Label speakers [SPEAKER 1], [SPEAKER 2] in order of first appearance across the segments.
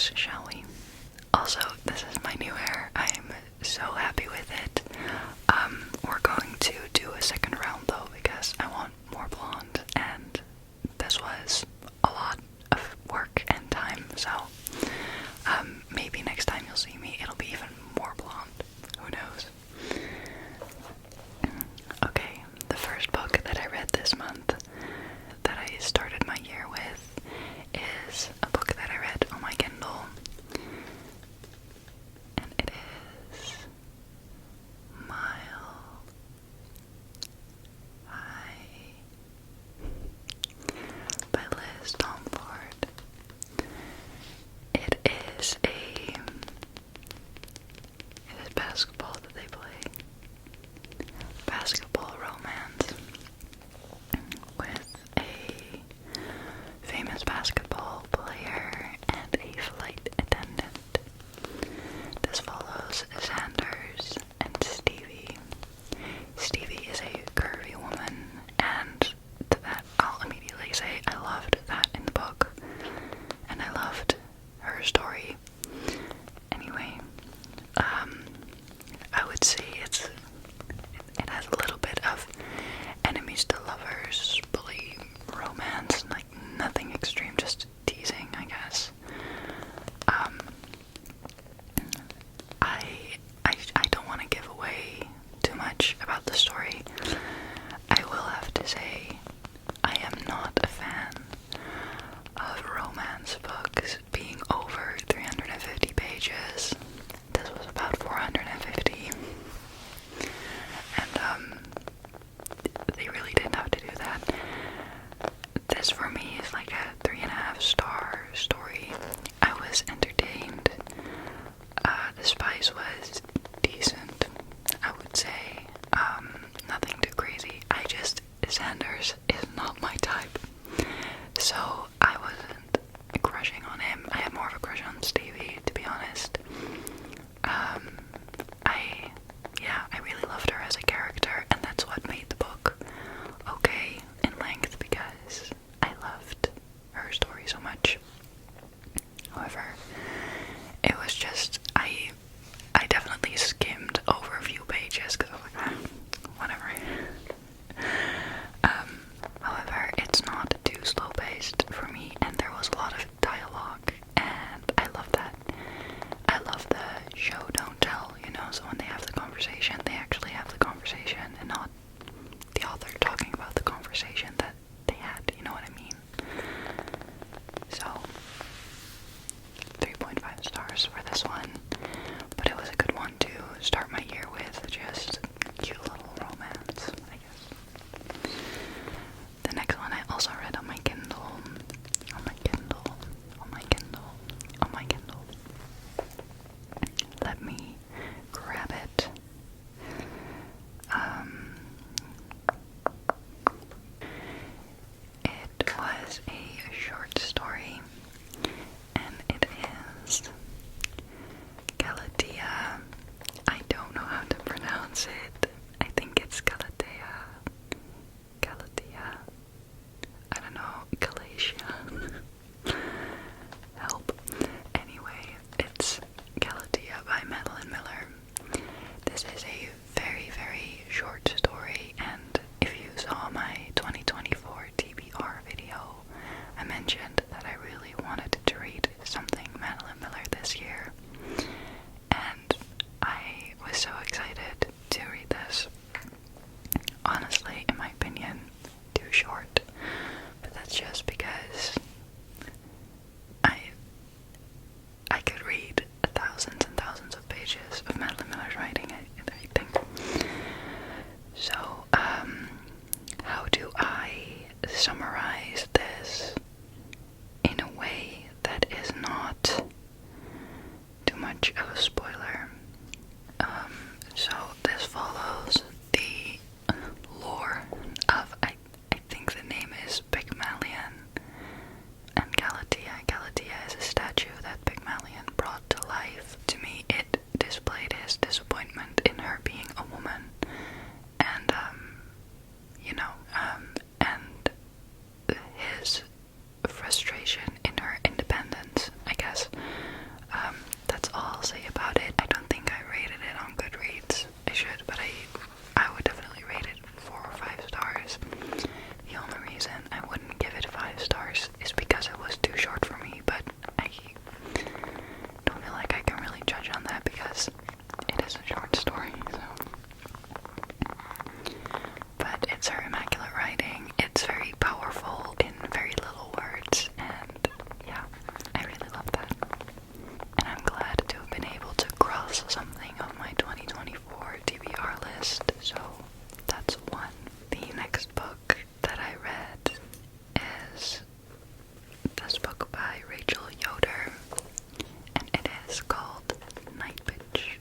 [SPEAKER 1] books, shall we? Also, this is my new hair. I'm so happy with it. We're going to do a second round though because I want more blonde, and this was a lot of work and time, so maybe next time you'll see me, it'll be even more blonde. Who knows? Okay, the first book that I read this month, that I started my year with, is a book that I read on my Kindle, and it is hiiii by Tomforde. It is basketball that they play. Basketball romance with a famous basketball player and a flight attendant. This follows Xander's and Stevie. Stevie is a curvy woman, and to that I'll immediately say I loved that in the book, and I loved her story. Anyway, I would say it has a little bit of enemies to lovers, bully romance, like nothing extreme, just teasing, I guess. I don't want to give away too much about the story. I will have to say I am not a fan of romance books being over 350 pages. This was about 450. And they really didn't have to do that. This for me is like a 3.5-star story. I was entertained. The spice was decent, I would say. Nothing too crazy. Sanders is not my type. So I wasn't crushing on him. I had more of a crush on Stevie, to be honest. I really loved her as a character, and that's what made the book okay in length, because I loved her story so much. However, it was just, I definitely skimmed over a few pages because I was like, whatever. However, it's not too slow-paced for me, and there was a lot of dialogue, and I love that. I love the show don't tell, so when they have the conversation, they actually have the conversation, and not the author talking about the conversation that they had, you know what I mean? So, 3.5 stars for this one, but it was a good one to start my year with, just cute little romance, I guess. The next one I also read on my Kindle, Let me grab it. It was a short story, and it is Galatea. I don't know how to pronounce it. I think it's Galatea. I don't know. Galatea. Help. Anyway, it's Galatea by Madeline Miller. This is a very, very short story, and if you saw my 2024 TBR video, I mentioned that I really wanted to read something Madeline Miller this year, and I was so excited to read this. Honestly, in my opinion, too short, but that's just because I could read thousands and thousands of pages of Madeline Miller's writing, I think. So, how do I summarize this in a way that is not too much of a spoiler? So this follows the lore of, I think the name is Pygmalion and Galatea. Galatea is a statue that Pygmalion brought to life. To me, it displayed his disappointment in her being a woman, and and his frustration in her independence, I guess. suppressed. So that's one. The next book that I read is this book by Rachel Yoder, and it is called Nightbitch.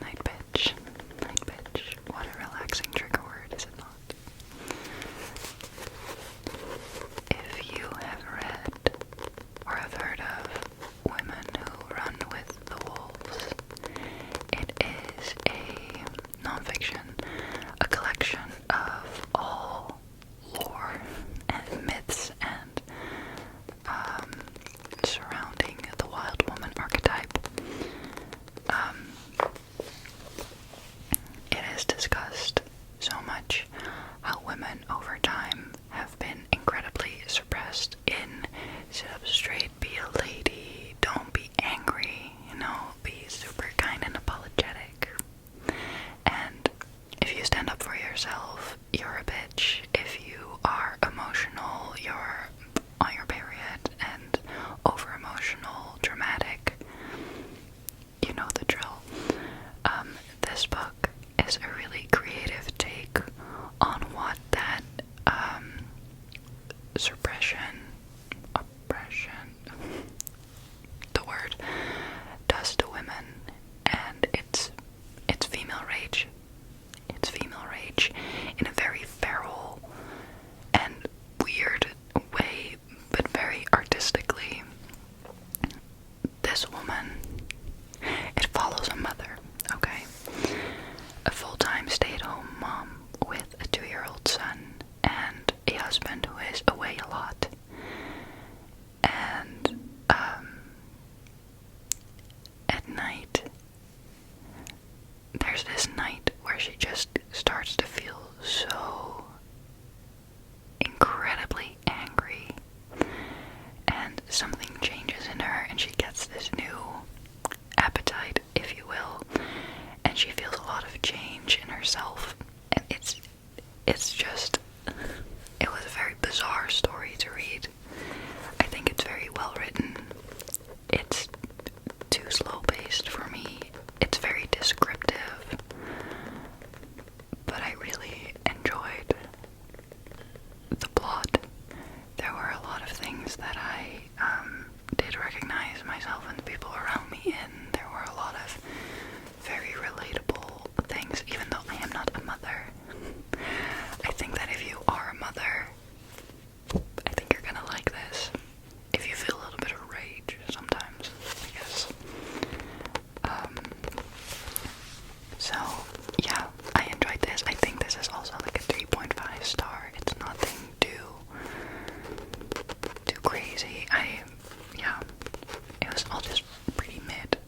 [SPEAKER 1] Nightbitch. Nightbitch. What a relaxing trigger word, is it not? If you have read or have heard of Women Who Run with the Wolves, it is a nonfiction, a collection of all lore and myths and surrounding the wild woman archetype. It has discussed so much how women over time have been incredibly suppressed in sit up straight, be a lady, don't be angry, be super kind and apologetic. And if you stand up for yourself, you're a bitch. If you are emotional, you're on your period and over emotional, dramatic. You know the drill. This book is a really creative take on what that oppression, the word, does to women, and it's female rage. It's female rage in a very feral and weird way, but very artistically. This woman, it follows a mother, okay? A full-time stay-at-home mom with a 2-year-old son and a husband who is away a lot. And at night, there's this night where she just starts to feel so incredibly angry, and something changes in her, and she gets this new appetite, if you will, and she feels a lot of change in herself, and it's just, it was a very bizarre story to read. I think it's very well written. It's too slow paced for me. It's very descriptive, but I really enjoyed the plot. There were a lot of things that I did recognize myself and the people around me in. There were a lot of very relatable things, even though I am not a mother. I think that if you are a mother, I think you're gonna like this. If you feel a little bit of rage sometimes, I guess. So, yeah, I enjoyed this. I think this is also like a 3.5 star. It's nothing too crazy. It was all just pretty mid.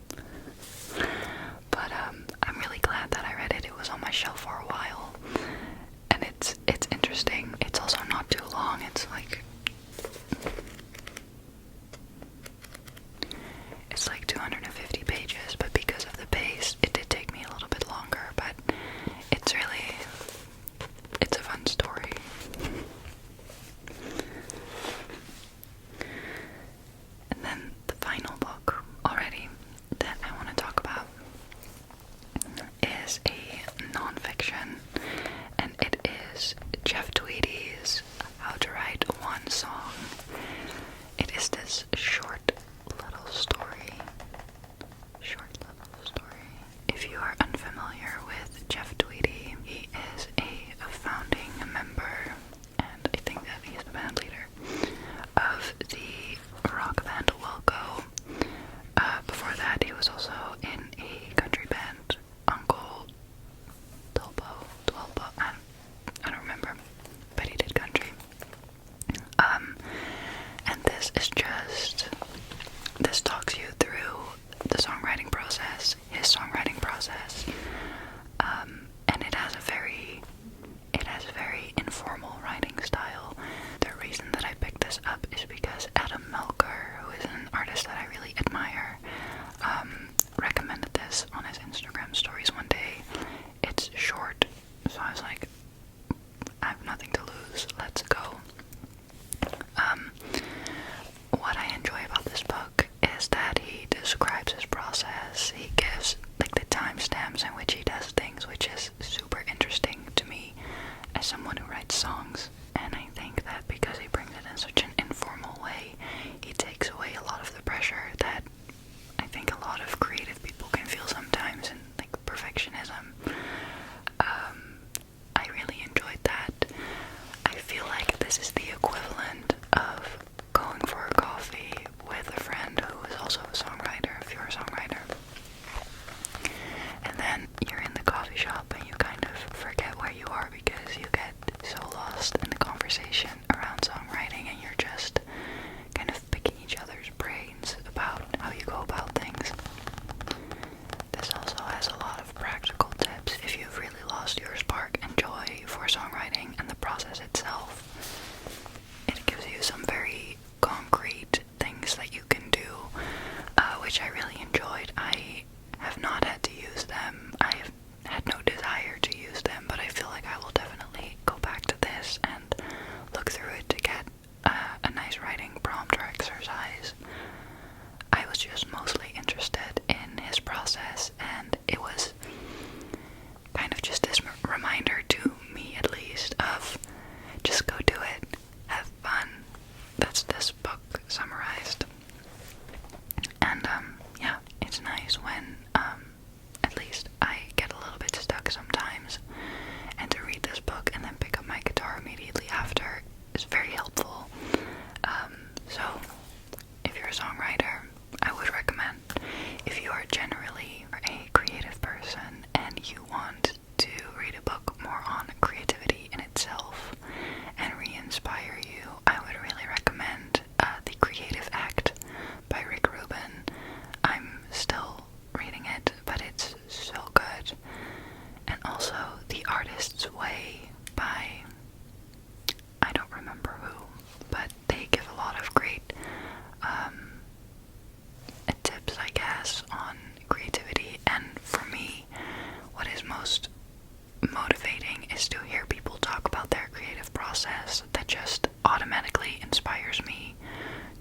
[SPEAKER 1] enjoyed. I have not had to use them. I have had no desire to use them, but I feel like I will definitely go back to this and look through it to get a nice writing prompt or exercise. I was just mostly interested in his process, and it was kind of just this reminder to me, at least, of just go do it, have fun. That's this book summarized. And yeah, it's nice when at least I get a little bit stuck sometimes, and to read this book and then pick up my guitar immediately after is very helpful. So if you're a songwriter, I would recommend. If you are generally a creative person and you want to read a book more on creativity in itself and re-inspire you, I would really recommend The Creative Act by Rick Rubin. I'm still reading it, but it's so good. And also The Artist's Way by, I don't remember who, but they give a lot of great tips, I guess, on creativity. And for me, what is most motivating is to hear people talk about their creative process. That just automatically inspires me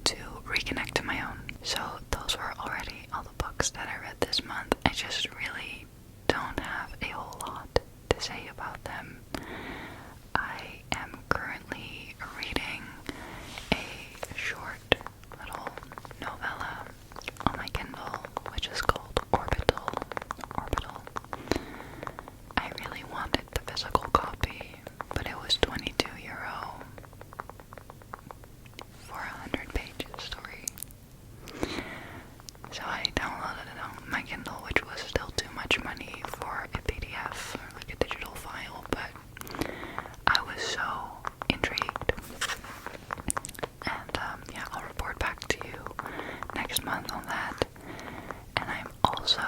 [SPEAKER 1] to reconnect to my own. So those were already all the books that I read this month. I just really don't have a whole lot to say about them. I am currently reading a short little novella on my Kindle, which is called Orbital. I really wanted the physical copy, but it was €22 for 100 pages story. So I downloaded it on my Kindle, which was still too much money for a PDF, like a digital file, but I was so intrigued. And yeah, I'll report back to you next month on that. And I'm also